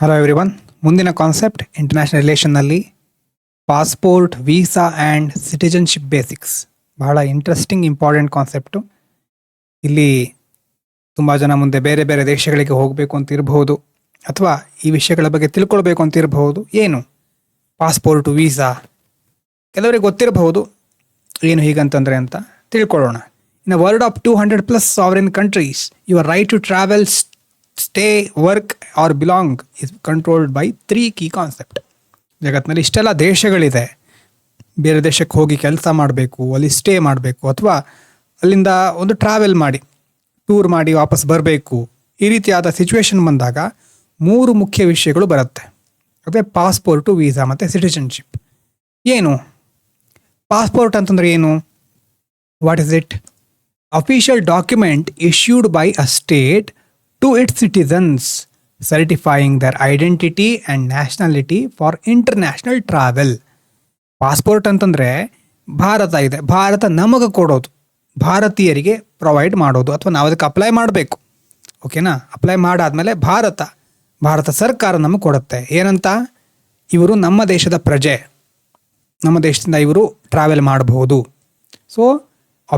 Hello everyone. ಮುಂದಿನ concept international ರಿಲೇಷನ್ನಲ್ಲಿ passport, visa and citizenship basics. ಬಹಳ ಇಂಟ್ರೆಸ್ಟಿಂಗ್ ಇಂಪಾರ್ಟೆಂಟ್ ಕಾನ್ಸೆಪ್ಟು. ಇಲ್ಲಿ ತುಂಬ ಜನ ಮುಂದೆ ಬೇರೆ ಬೇರೆ ದೇಶಗಳಿಗೆ ಹೋಗಬೇಕು ಅಂತ ಇರಬಹುದು, ಅಥವಾ ಈ ವಿಷಯಗಳ ಬಗ್ಗೆ ತಿಳ್ಕೊಳ್ಬೇಕು ಅಂತ ಇರಬಹುದು. ಏನು ಪಾಸ್ಪೋರ್ಟು, ವೀಸಾ ಕೆಲವರಿಗೆ ಗೊತ್ತಿರಬಹುದು ಏನು ಹೀಗಂತಂದರೆ ಅಂತ ತಿಳ್ಕೊಳ್ಳೋಣ. In a world of 200+ sovereign countries, your right to travel, stay, work or belong is controlled by 3 key concept. ಜಗತ್ತಿನಲ್ಲಿ ಇಷ್ಟೆಲ್ಲ ದೇಶಗಳಿದೆ. ಬೇರೆ ದೇಶಕ್ಕೆ ಹೋಗಿ ಕೆಲಸ ಮಾಡಬೇಕು, ಅಲ್ಲಿ ಸ್ಟೇ ಮಾಡಬೇಕು, ಅಥವಾ ಅಲ್ಲಿಂದ ಒಂದು ಟ್ರಾವೆಲ್ ಮಾಡಿ, ಟೂರ್ ಮಾಡಿ ವಾಪಸ್ ಬರಬೇಕು. ಈ ರೀತಿಯಾದ ಸಿಚುವೇಶನ್ ಬಂದಾಗ 3 ಮುಖ್ಯ ವಿಷಯಗಳು ಬರುತ್ತೆ. ಅದೇ ಪಾಸ್ಪೋರ್ಟು, ವೀಸಾ ಮತ್ತು ಸಿಟಿಜನ್ಶಿಪ್. ಏನು ಪಾಸ್ಪೋರ್ಟ್ ಅಂತಂದರೆ ಏನು? What is it? Official document issued by a state to its citizens, certifying their identity and nationality for international travel. Passport ಅಂತಂದರೆ ಭಾರತ ಇದೆ, ಭಾರತ ನಮಗೆ ಕೊಡೋದು, ಭಾರತೀಯರಿಗೆ ಪ್ರೊವೈಡ್ ಮಾಡೋದು, ಅಥವಾ ನಾವು ಅದಕ್ಕೆ ಅಪ್ಲೈ ಮಾಡಬೇಕು. ಓಕೆನಾ? ಅಪ್ಲೈ ಮಾಡಾದಮೇಲೆ ಭಾರತ ಸರ್ಕಾರ ನಮಗೆ ಕೊಡುತ್ತೆ. ಏನಂತ? ಇವರು ನಮ್ಮ ದೇಶದ ಪ್ರಜೆ, ನಮ್ಮ ದೇಶದಿಂದ ಇವರು ಟ್ರಾವೆಲ್ ಮಾಡಬಹುದು. So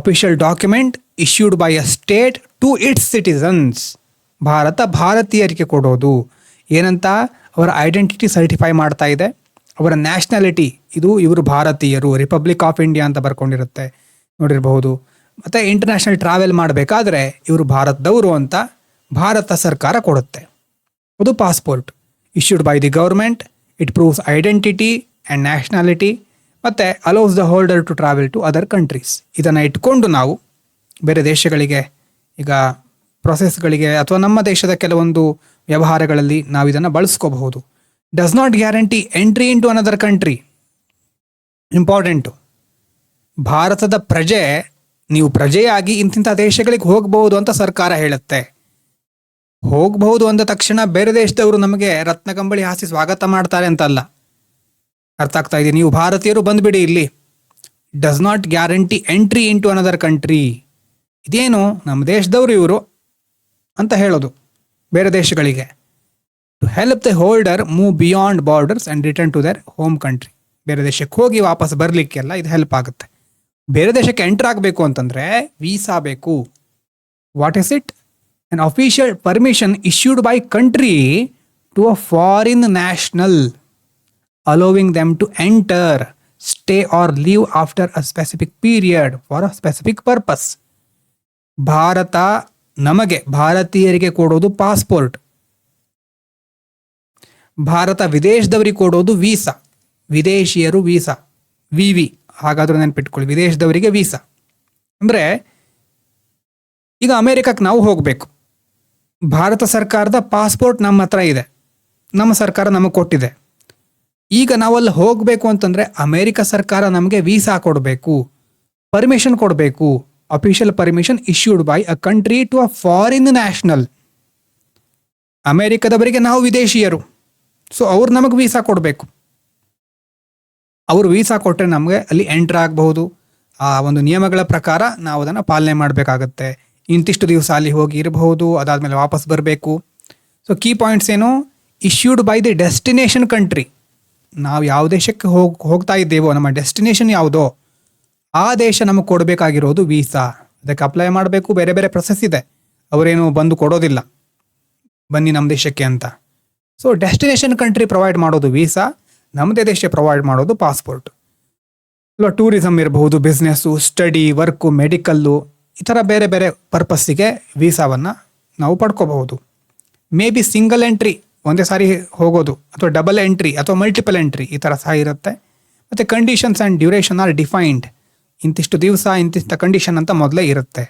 official document issued by a state to its citizens. ಭಾರತ ಭಾರತೀಯರಿಗೆ ಕೊಡೋದು. ಏನಂತ? ಅವರ ಐಡೆಂಟಿಟಿ ಸರ್ಟಿಫೈ ಮಾಡ್ತಾ ಇದೆ, ಅವರ ನ್ಯಾಷನಾಲಿಟಿ, ಇವರು ಭಾರತೀಯರು, ರಿಪಬ್ಲಿಕ್ ಆಫ್ ಇಂಡಿಯಾ ಅಂತ ಬರ್ಕೊಂಡಿರುತ್ತೆ, ನೋಡಿರಬಹುದು. ಮತ್ತು ಇಂಟರ್ನ್ಯಾಷನಲ್ ಟ್ರಾವೆಲ್ ಮಾಡಬೇಕಾದ್ರೆ ಇವರು ಭಾರತದವರು ಅಂತ ಭಾರತ ಸರ್ಕಾರ ಕೊಡುತ್ತೆ. ಅದು passport issued by the government. It proves identity and nationality, ಮತ್ತು allows the holder to travel to other countries. ಇದನ್ನು ಇಟ್ಕೊಂಡು ನಾವು ಬೇರೆ ದೇಶಗಳಿಗೆ, ಈಗ ಪ್ರೊಸೆಸ್ಗಳಿಗೆ ಅಥವಾ ನಮ್ಮ ದೇಶದ ಕೆಲವೊಂದು ವ್ಯವಹಾರಗಳಲ್ಲಿ ನಾವು ಇದನ್ನು ಬಳಸ್ಕೋಬಹುದು. Does not guarantee entry into another country. Important. ಭಾರತದ ಪ್ರಜೆ, ನೀವು ಪ್ರಜೆಯಾಗಿ ಇಂತಿಂಥ ದೇಶಗಳಿಗೆ ಹೋಗಬಹುದು ಅಂತ ಸರ್ಕಾರ ಹೇಳುತ್ತೆ. ಹೋಗಬಹುದು ಅಂದ ತಕ್ಷಣ ಬೇರೆ ದೇಶದವರು ನಮಗೆ ರತ್ನಗಂಬಳಿ ಹಾಸಿ ಸ್ವಾಗತ ಮಾಡ್ತಾರೆ ಅಂತಲ್ಲ. ಅರ್ಥ ಆಗ್ತಾ ಇದೆ? ನೀವು ಭಾರತೀಯರು ಬಂದುಬಿಡಿ ಇಲ್ಲಿ. Does not guarantee entry into another country. ಇದೇನು? ನಮ್ಮ ದೇಶದವರು ಇವರು ಅಂತ ಹೇಳೋದು ಬೇರೆ ದೇಶಗಳಿಗೆ. To help the holder move beyond borders and return to their home country. ಬೇರೆ ದೇಶಕ್ಕೆ ಹೋಗಿ ವಾಪಸ್ ಬರಲಿಕ್ಕೆಲ್ಲ ಇದು ಹೆಲ್ಪ್ ಆಗುತ್ತೆ. ಬೇರೆ ದೇಶಕ್ಕೆ ಎಂಟರ್ ಆಗಬೇಕು ಅಂತಂದರೆ ವೀಸಾ ಬೇಕು. What is it? An official permission issued by country to a foreign national, allowing them to enter, stay or leave after a specific period for a specific purpose. ಭಾರತ ನಮಗೆ, ಭಾರತೀಯರಿಗೆ ಕೊಡೋದು ಪಾಸ್ಪೋರ್ಟ್. ಭಾರತ ವಿದೇಶದವರಿಗೆ ಕೊಡೋದು ವೀಸಾ. ವಿದೇಶಿಯರು visa, V. ಹಾಗಾದರೂ ನೆನಪಿಟ್ಕೊಳ್ಳಿ, ವಿದೇಶದವರಿಗೆ ವೀಸಾ. ಅಂದರೆ ಈಗ ಅಮೇರಿಕಕ್ಕೆ ನಾವು ಹೋಗಬೇಕು, ಭಾರತ ಸರ್ಕಾರದ ಪಾಸ್ಪೋರ್ಟ್ ನಮ್ಮ ಹತ್ರ ಇದೆ, ನಮ್ಮ ಸರ್ಕಾರ ನಮಗೆ ಕೊಟ್ಟಿದೆ. ಈಗ ನಾವಲ್ಲಿ ಹೋಗಬೇಕು ಅಂತಂದರೆ ಅಮೇರಿಕ ಸರ್ಕಾರ ನಮಗೆ ವೀಸಾ ಕೊಡಬೇಕು, ಪರ್ಮಿಷನ್ ಕೊಡಬೇಕು. Official permission issued by a country to a foreign national. ಅಮೇರಿಕದವರಿಗೆ ನಾವು ವಿದೇಶಿಯರು, ಸೊ ಅವ್ರು ನಮಗೆ ವೀಸಾ ಕೊಡಬೇಕು. ಅವರು ವೀಸಾ ಕೊಟ್ಟರೆ ನಮಗೆ ಅಲ್ಲಿ ಎಂಟ್ರ್ ಆಗಬಹುದು. ಆ ಒಂದು ನಿಯಮಗಳ ಪ್ರಕಾರ ನಾವು ಅದನ್ನು ಪಾಲನೆ ಮಾಡಬೇಕಾಗತ್ತೆ. ಇಂತಿಷ್ಟು ದಿವಸ ಅಲ್ಲಿ ಹೋಗಿ ಇರಬಹುದು, ಅದಾದಮೇಲೆ ವಾಪಸ್ ಬರಬೇಕು. ಸೊ ಕೀ ಪಾಯಿಂಟ್ಸ್ ಏನು? Issued by the destination country. ನಾವು ಯಾವ ದೇಶಕ್ಕೆ ಹೋಗ್ತಾ ಇದ್ದೇವೋ, ನಮ್ಮ ಡೆಸ್ಟಿನೇಷನ್ ಯಾವುದೋ ಆ ದೇಶ ನಮಗೆ ಕೊಡಬೇಕಾಗಿರೋದು ವೀಸಾ. ಅದಕ್ಕೆ ಅಪ್ಲೈ ಮಾಡಬೇಕು, ಬೇರೆ ಬೇರೆ ಪ್ರೊಸೆಸ್ ಇದೆ. ಅವರೇನು ಬಂದು ಕೊಡೋದಿಲ್ಲ, ಬನ್ನಿ ನಮ್ಮ ದೇಶಕ್ಕೆ ಅಂತ. ಸೊ ಡೆಸ್ಟಿನೇಷನ್ ಕಂಟ್ರಿ ಪ್ರೊವೈಡ್ ಮಾಡೋದು ವೀಸಾ, ನಮ್ಮದೇ ದೇಶ ಪ್ರೊವೈಡ್ ಮಾಡೋದು ಪಾಸ್ಪೋರ್ಟ್. ಇಲ್ಲ ಟೂರಿಸಮ್ ಇರಬಹುದು, ಬಿಸ್ನೆಸ್ಸು, ಸ್ಟಡಿ, ವರ್ಕು, ಮೆಡಿಕಲ್ಲು, ಈ ಥರ ಬೇರೆ ಬೇರೆ ಪರ್ಪಸ್ಸಿಗೆ ವೀಸಾವನ್ನು ನಾವು ಪಡ್ಕೋಬಹುದು. ಮೇ ಬಿ ಸಿಂಗಲ್ ಎಂಟ್ರಿ, ಒಂದೇ ಸಾರಿ ಹೋಗೋದು, ಅಥವಾ ಡಬಲ್ ಎಂಟ್ರಿ ಅಥವಾ ಮಲ್ಟಿಪಲ್ ಎಂಟ್ರಿ, ಈ ಥರ ಸಹ ಇರುತ್ತೆ. ಮತ್ತು conditions and duration are defined. ಇಂತಿಷ್ಟು ದಿವಸ, ಇಂತಿಷ್ಟ ಕಂಡೀಷನ್ ಅಂತ ಮೊದಲೇ ಇರುತ್ತೆ.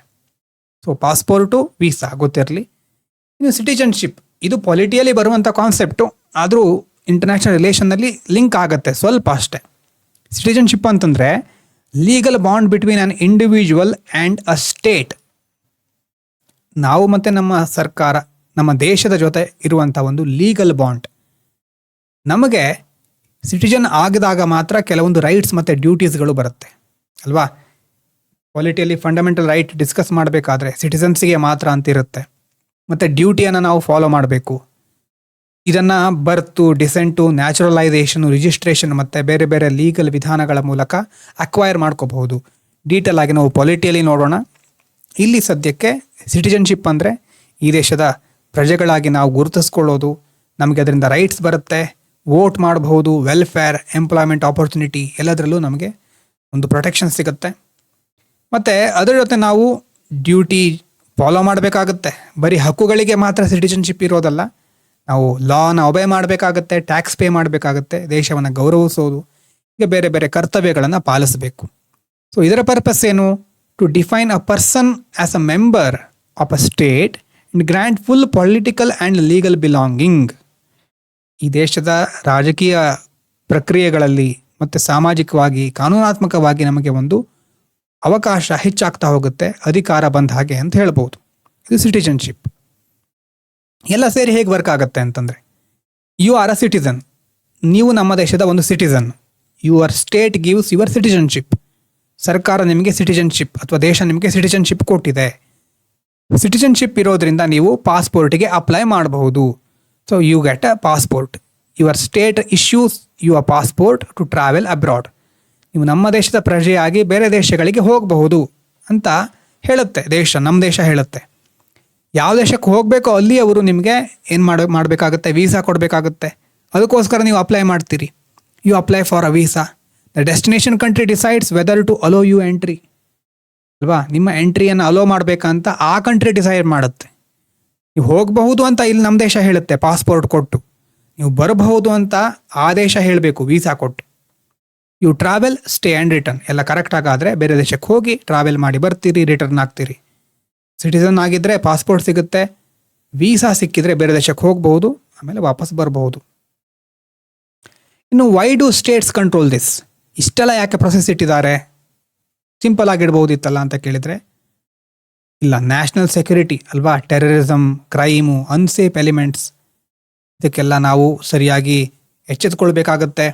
ಸೊ ಪಾಸ್ಪೋರ್ಟು, ವೀಸಾ ಗೊತ್ತಿರಲಿ. ಇನ್ನು ಸಿಟಿಜನ್ಶಿಪ್, ಇದು ಪಾಲಿಟಿಯಲ್ಲಿ ಬರುವಂಥ ಕಾನ್ಸೆಪ್ಟು, ಆದರೂ ಇಂಟರ್ನ್ಯಾಷನಲ್ ರಿಲೇಷನ್ನಲ್ಲಿ ಲಿಂಕ್ ಆಗುತ್ತೆ ಸ್ವಲ್ಪ ಅಷ್ಟೇ. ಸಿಟಿಜನ್ಶಿಪ್ ಅಂತಂದರೆ legal bond between on individual and a state. ನಾವು ಮತ್ತು ನಮ್ಮ ಸರ್ಕಾರ, ನಮ್ಮ ದೇಶದ ಜೊತೆ ಇರುವಂಥ ಒಂದು ಲೀಗಲ್ ಬಾಂಡ್. ನಮಗೆ ಸಿಟಿಜನ್ ಆಗಿದಾಗ ಮಾತ್ರ ಕೆಲವೊಂದು ರೈಟ್ಸ್ ಮತ್ತು ಡ್ಯೂಟೀಸ್ಗಳು ಬರುತ್ತೆ ಅಲ್ವಾ? ಪಾಲಿಟಿಯಲ್ಲಿ ಫಂಡಮೆಂಟಲ್ ರೈಟ್ ಡಿಸ್ಕಸ್ ಮಾಡಬೇಕಾದ್ರೆ ಸಿಟಿಸನ್ಸಿಗೆ ಮಾತ್ರ ಅಂತಿರುತ್ತೆ. ಮತ್ತು ಡ್ಯೂಟಿಯನ್ನು ನಾವು ಫಾಲೋ ಮಾಡಬೇಕು. ಇದನ್ನು ಬರ್ತು, ಡಿಸೆಂಟು, ನ್ಯಾಚುರಲೈಸೇಷನು, ರಿಜಿಸ್ಟ್ರೇಷನ್ ಮತ್ತು ಬೇರೆ ಬೇರೆ ಲೀಗಲ್ ವಿಧಾನಗಳ ಮೂಲಕ ಅಕ್ವೈರ್ ಮಾಡ್ಕೋಬಹುದು. ಡೀಟೇಲ್ ಆಗಿ ನಾವು ಪಾಲಿಟಿಯಲ್ಲಿ ನೋಡೋಣ. ಇಲ್ಲಿ ಸದ್ಯಕ್ಕೆ ಸಿಟಿಜನ್ಶಿಪ್ ಅಂದರೆ ಈ ದೇಶದ ಪ್ರಜೆಗಳಾಗಿ ನಾವು ಗುರುತಿಸ್ಕೊಳ್ಳೋದು, ನಮಗೆ ಅದರಿಂದ ರೈಟ್ಸ್ ಬರುತ್ತೆ, ವೋಟ್ ಮಾಡಬಹುದು, ವೆಲ್ಫೇರ್, ಎಂಪ್ಲಾಯ್ಮೆಂಟ್ ಆಪರ್ಚುನಿಟಿ ಎಲ್ಲದರಲ್ಲೂ ನಮಗೆ ಒಂದು ಪ್ರೊಟೆಕ್ಷನ್ ಸಿಗುತ್ತೆ. ಮತ್ತು ಅದರ ಜೊತೆ ನಾವು ಡ್ಯೂಟಿ ಫಾಲೋ ಮಾಡಬೇಕಾಗುತ್ತೆ. ಬರೀ ಹಕ್ಕುಗಳಿಗೆ ಮಾತ್ರ ಸಿಟಿಜನ್ಶಿಪ್ ಇರೋದಲ್ಲ, ನಾವು ಲಾನ ಒಬೆ ಮಾಡಬೇಕಾಗತ್ತೆ, ಟ್ಯಾಕ್ಸ್ ಪೇ ಮಾಡಬೇಕಾಗತ್ತೆ, ದೇಶವನ್ನು ಗೌರವಿಸೋದು, ಈಗ ಬೇರೆ ಬೇರೆ ಕರ್ತವ್ಯಗಳನ್ನು ಪಾಲಿಸಬೇಕು. ಸೊ ಇದರ ಪರ್ಪಸ್ ಏನು? To define a person as a member of a state and grant full political and legal belonging. ಈ ದೇಶದ ರಾಜಕೀಯ ಪ್ರಕ್ರಿಯೆಗಳಲ್ಲಿ ಮತ್ತು ಸಾಮಾಜಿಕವಾಗಿ, ಕಾನೂನಾತ್ಮಕವಾಗಿ ನಮಗೆ ಒಂದು ಅವಕಾಶ ಹೆಚ್ಚಾಗ್ತಾ ಹೋಗುತ್ತೆ, ಅಧಿಕಾರ ಬಂದ ಹಾಗೆ ಅಂತ ಹೇಳ್ಬೋದು. ಇದು ಸಿಟಿಜನ್ಶಿಪ್. ಎಲ್ಲ ಸೇರಿ ಹೇಗೆ ವರ್ಕ್ ಆಗುತ್ತೆ ಅಂತಂದರೆ, ಯು ಆರ್ ಅ ಸಿಟಿಸನ್, ನೀವು ನಮ್ಮ ದೇಶದ ಒಂದು citizen. Your state gives your citizenship. ಸರ್ಕಾರ ನಿಮಗೆ ಸಿಟಿಜನ್ಶಿಪ್ ಅಥವಾ ದೇಶ ನಿಮಗೆ ಸಿಟಿಜನ್ಶಿಪ್ ಕೊಟ್ಟಿದೆ. ಸಿಟಿಜನ್ಶಿಪ್ ಇರೋದ್ರಿಂದ ನೀವು ಪಾಸ್ಪೋರ್ಟಿಗೆ ಅಪ್ಲೈ ಮಾಡಬಹುದು. So you get a passport. Your state issues you a passport to travel abroad. ನೀವು ನಮ್ಮ ದೇಶದ ಪ್ರಜೆಯಾಗಿ ಬೇರೆ ದೇಶಗಳಿಗೆ ಹೋಗಬಹುದು ಅಂತ ಹೇಳುತ್ತೆ ದೇಶ, ನಮ್ಮ ದೇಶ ಹೇಳುತ್ತೆ. ಯಾವ ದೇಶಕ್ಕೆ ಹೋಗಬೇಕೋ ಅಲ್ಲಿ ಅವರು ನಿಮಗೆ ಏನು ಮಾಡಬೇಕಾಗುತ್ತೆ, ವೀಸಾ ಕೊಡಬೇಕಾಗುತ್ತೆ. ಅದಕ್ಕೋಸ್ಕರ ನೀವು ಅಪ್ಲೈ ಮಾಡ್ತೀರಿ. You apply for a visa. The destination country decides whether to allow you entry ಅಲ್ವಾ. ನಿಮ್ಮ ಎಂಟ್ರಿಯನ್ನು ಅಲೋ ಮಾಡಬೇಕಂತ ಆ ಕಂಟ್ರಿ ಡಿಸೈಡ್ ಮಾಡುತ್ತೆ. ನೀವು ಹೋಗಬಹುದು ಅಂತ ಇಲ್ಲಿ ನಮ್ಮ ದೇಶ ಹೇಳುತ್ತೆ ಪಾಸ್ಪೋರ್ಟ್ ಕೊಟ್ಟು. ನೀವು ಬರಬಹುದು ಅಂತ ಆ ದೇಶ ಹೇಳಬೇಕು ವೀಸಾ ಕೊಟ್ಟು. You travel, stay and return ಎಲ್ಲ ಕರೆಕ್ಟಾಗಾದರೆ ಬೇರೆ ದೇಶಕ್ಕೆ ಹೋಗಿ ಟ್ರಾವೆಲ್ ಮಾಡಿ ಬರ್ತೀರಿ, ರಿಟರ್ನ್ ಆಗ್ತೀರಿ. ಸಿಟಿಸನ್ ಆಗಿದ್ದರೆ ಪಾಸ್ಪೋರ್ಟ್ ಸಿಗುತ್ತೆ, ವೀಸಾ ಸಿಕ್ಕಿದ್ರೆ ಬೇರೆ ದೇಶಕ್ಕೆ ಹೋಗ್ಬಹುದು, ಆಮೇಲೆ ವಾಪಸ್ ಬರಬಹುದು. ಇನ್ನು why do states control this? ಇಷ್ಟೆಲ್ಲ ಯಾಕೆ ಪ್ರೊಸೆಸ್ ಇಟ್ಟಿದ್ದಾರೆ? ಸಿಂಪಲ್ ಆಗಿಡ್ಬೋದಿತ್ತಲ್ಲ ಅಂತ ಕೇಳಿದರೆ, ಇಲ್ಲ, ನ್ಯಾಷನಲ್ ಸೆಕ್ಯೂರಿಟಿ ಅಲ್ವಾ, ಟೆರರಿಸಮ್, ಕ್ರೈಮು, ಅನ್ಸೇಫ್ ಎಲಿಮೆಂಟ್ಸ್, ಇದಕ್ಕೆಲ್ಲ ನಾವು ಸರಿಯಾಗಿ ಎಚ್ಚೆತ್ಕೊಳ್ಬೇಕಾಗತ್ತೆ.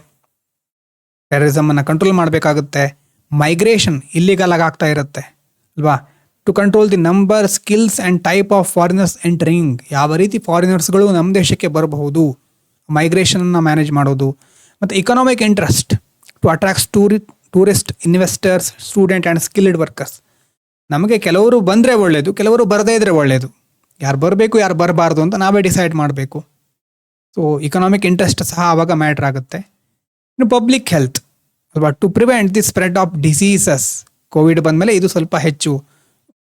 ಟೆರರಿಸಮನ್ನು ಕಂಟ್ರೋಲ್ ಮಾಡಬೇಕಾಗುತ್ತೆ. ಮೈಗ್ರೇಷನ್ ಇಲ್ಲಿಗಲ್ ಆಗ್ತಾ ಇರುತ್ತೆ ಅಲ್ವಾ. To control the number, skills and type of foreigners entering. ಯಾವ ರೀತಿ ಫಾರಿನರ್ಸ್ಗಳು ನಮ್ಮ ದೇಶಕ್ಕೆ ಬರಬಹುದು, ಮೈಗ್ರೇಷನನ್ನು ಮ್ಯಾನೇಜ್ ಮಾಡೋದು. ಮತ್ತು economic interest to attracts tourist, investors, student and skilled workers. ನಮಗೆ ಕೆಲವರು ಬಂದರೆ ಒಳ್ಳೆಯದು, ಕೆಲವರು ಬರದೇ ಇದ್ದರೆ ಒಳ್ಳೆಯದು. ಯಾರು ಬರಬೇಕು ಯಾರು ಬರಬಾರ್ದು ಅಂತ ನಾವೇ ಡಿಸೈಡ್ ಮಾಡಬೇಕು. ಸೊ ಇಕನಾಮಿಕ್ ಇಂಟ್ರೆಸ್ಟ್ ಸಹ ಆವಾಗ ಮ್ಯಾಟ್ರ್ ಆಗುತ್ತೆ. ಇನ್ನು ಪಬ್ಲಿಕ್ ಹೆಲ್ತ್ ಅಲ್ವಾ, to prevent the spread of diseases. COVID ಬಂದಮೇಲೆ ಇದು ಸ್ವಲ್ಪ ಹೆಚ್ಚು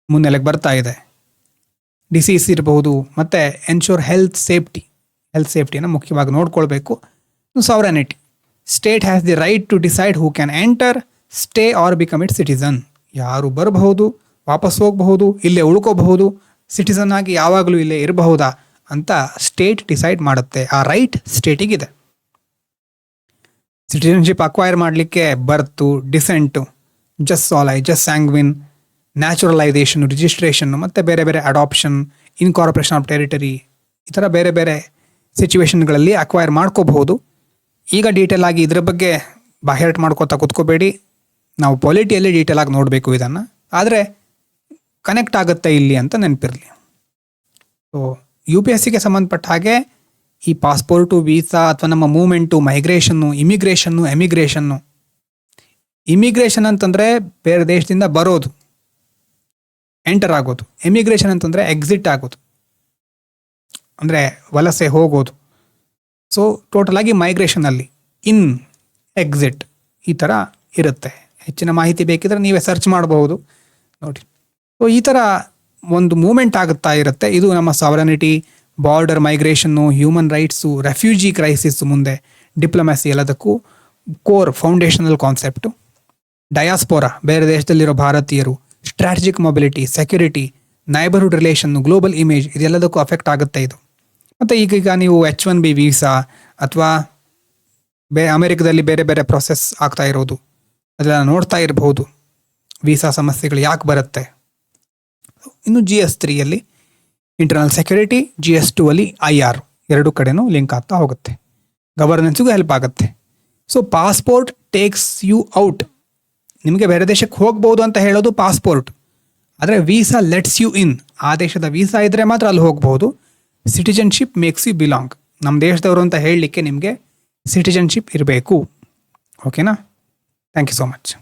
ಮುನ್ನೆಲೆಗೆ ಬರ್ತಾ ಇದೆ. ಡಿಸೀಸ್ ಇರಬಹುದು, ಮತ್ತು ಎನ್ಶೋರ್ ಹೆಲ್ತ್ ಸೇಫ್ಟಿನ ಮುಖ್ಯವಾಗಿ ನೋಡ್ಕೊಳ್ಬೇಕು. Sovereignty, state has the right to decide who can enter, stay or become it citizen. ಯಾರು ಬರಬಹುದು, ವಾಪಸ್ ಹೋಗಬಹುದು, ಇಲ್ಲೇ ಉಳ್ಕೋಬಹುದು, ಸಿಟಿಸನ್ ಆಗಿ ಯಾವಾಗಲೂ ಇಲ್ಲೇ ಇರಬಹುದಾ ಅಂತ ಸ್ಟೇಟ್ ಡಿಸೈಡ್ ಮಾಡುತ್ತೆ. ಆ ರೈಟ್ ಸ್ಟೇಟಿಗಿದೆ. ಸಿಟಿಜನ್ಶಿಪ್ ಅಕ್ವೈರ್ ಮಾಡಲಿಕ್ಕೆ birth, descent, jus soli, jus sanguinis, naturalisation, registration, ಮತ್ತು ಬೇರೆ ಬೇರೆ ಅಡಾಪ್ಷನ್, ಇನ್ಕಾರ್ಪೊರೇಷನ್ ಆಫ್ ಟೆರಿಟರಿ, ಈ ಥರ ಬೇರೆ ಬೇರೆ ಸಿಚುವೇಶನ್ಗಳಲ್ಲಿ ಅಕ್ವೈರ್ ಮಾಡ್ಕೋಬಹುದು. ಈಗ ಡೀಟೇಲ್ ಆಗಿ ಇದ್ರ ಬಗ್ಗೆ ಬಾಹ್ಯಾಟ್ ಮಾಡ್ಕೋತಾ ಕೂತ್ಕೋಬೇಡಿ. ನಾವು ಪಾಲಿಟಿಯಲ್ಲಿ ಡೀಟೇಲ್ ಆಗಿ ನೋಡಬೇಕು ಇದನ್ನು, ಆದರೆ ಕನೆಕ್ಟ್ ಆಗುತ್ತೆ ಇಲ್ಲಿ ಅಂತ ನೆನಪಿರಲಿ. ಸೊ UPSCಗೆ ಸಂಬಂಧಪಟ್ಟ ಹಾಗೆ ಈ ಪಾಸ್ಪೋರ್ಟು, ವೀಸಾ ಅಥವಾ ನಮ್ಮ ಮೂವ್ಮೆಂಟು, ಮೈಗ್ರೇಷನ್ನು, ಎಮಿಗ್ರೇಷನ್ನು. ಇಮಿಗ್ರೇಷನ್ ಅಂತಂದರೆ ಬೇರೆ ದೇಶದಿಂದ ಬರೋದು, ಎಂಟರ್ ಆಗೋದು. ಎಮಿಗ್ರೇಷನ್ ಅಂತಂದರೆ ಎಕ್ಸಿಟ್ ಆಗೋದು, ಅಂದರೆ ವಲಸೆ ಹೋಗೋದು. ಸೊ ಟೋಟಲಾಗಿ ಮೈಗ್ರೇಷನಲ್ಲಿ ಇನ್, ಎಕ್ಸಿಟ್ ಈ ಥರ ಇರುತ್ತೆ. ಹೆಚ್ಚಿನ ಮಾಹಿತಿ ಬೇಕಿದ್ರೆ ನೀವೇ ಸರ್ಚ್ ಮಾಡಬಹುದು ನೋಡಿ. ಸೊ ಈ ಥರ ಒಂದು ಮೂಮೆಂಟ್ ಆಗುತ್ತಾ ಇರುತ್ತೆ. ಇದು ನಮ್ಮ sovereignty, border migration, human rights, refugee crisis, ಮುಂದೆ ಡಿಪ್ಲೊಮ್ಯಾಸಿ ಎಲ್ಲದಕ್ಕೂ ಕೋರ್ ಫೌಂಡೇಶನಲ್ ಕಾನ್ಸೆಪ್ಟು. ಡಯಾಸ್ಪೋರಾ, ಬೇರೆ ದೇಶದಲ್ಲಿರೋ ಭಾರತೀಯರು, strategic mobility, security, neighbourhood relation, global image, ಇದೆಲ್ಲದಕ್ಕೂ ಅಫೆಕ್ಟ್ ಆಗುತ್ತೆ ಇದು. ಮತ್ತು ಈಗ ನೀವು H1B ವೀಸಾ ಅಥವಾ ಅಮೆರಿಕದಲ್ಲಿ ಬೇರೆ ಬೇರೆ ಪ್ರೊಸೆಸ್ ಆಗ್ತಾ ಇರೋದು ಅದೆಲ್ಲ ನೋಡ್ತಾ ಇರಬಹುದು. ವೀಸಾ ಸಮಸ್ಯೆಗಳು ಯಾಕೆ ಬರುತ್ತೆ. ಇನ್ನು GS3ಯಲ್ಲಿ ಇಂಟರ್ನಲ್ ಸೆಕ್ಯೂರಿಟಿ, GS2 ಅಲ್ಲಿ IR, ಎರಡು ಕಡೆನೂ ಲಿಂಕ್ ಆಗ್ತಾ ಹೋಗುತ್ತೆ. ಗವರ್ನೆನ್ಸ್ಗೂ ಹೆಲ್ಪ್ ಆಗುತ್ತೆ. So passport takes you out. ನಿಮಗೆ ಬೇರೆ ದೇಶಕ್ಕೆ ಹೋಗ್ಬೋದು ಅಂತ ಹೇಳೋದು ಪಾಸ್ಪೋರ್ಟ್, ಆದರೆ ವೀಸಾ ಲೆಟ್ಸ್ ಯು ಇನ್. ಆ ದೇಶದ ವೀಸಾ ಇದ್ದರೆ ಮಾತ್ರ ಅಲ್ಲಿ ಹೋಗ್ಬೋದು. Citizenship makes you belong. ನಮ್ಮ ದೇಶದವರು ಅಂತ ಹೇಳಲಿಕ್ಕೆ ನಿಮಗೆ ಸಿಟಿಜನ್ಶಿಪ್ ಇರಬೇಕು. ಓಕೆನಾ? Thank you so much.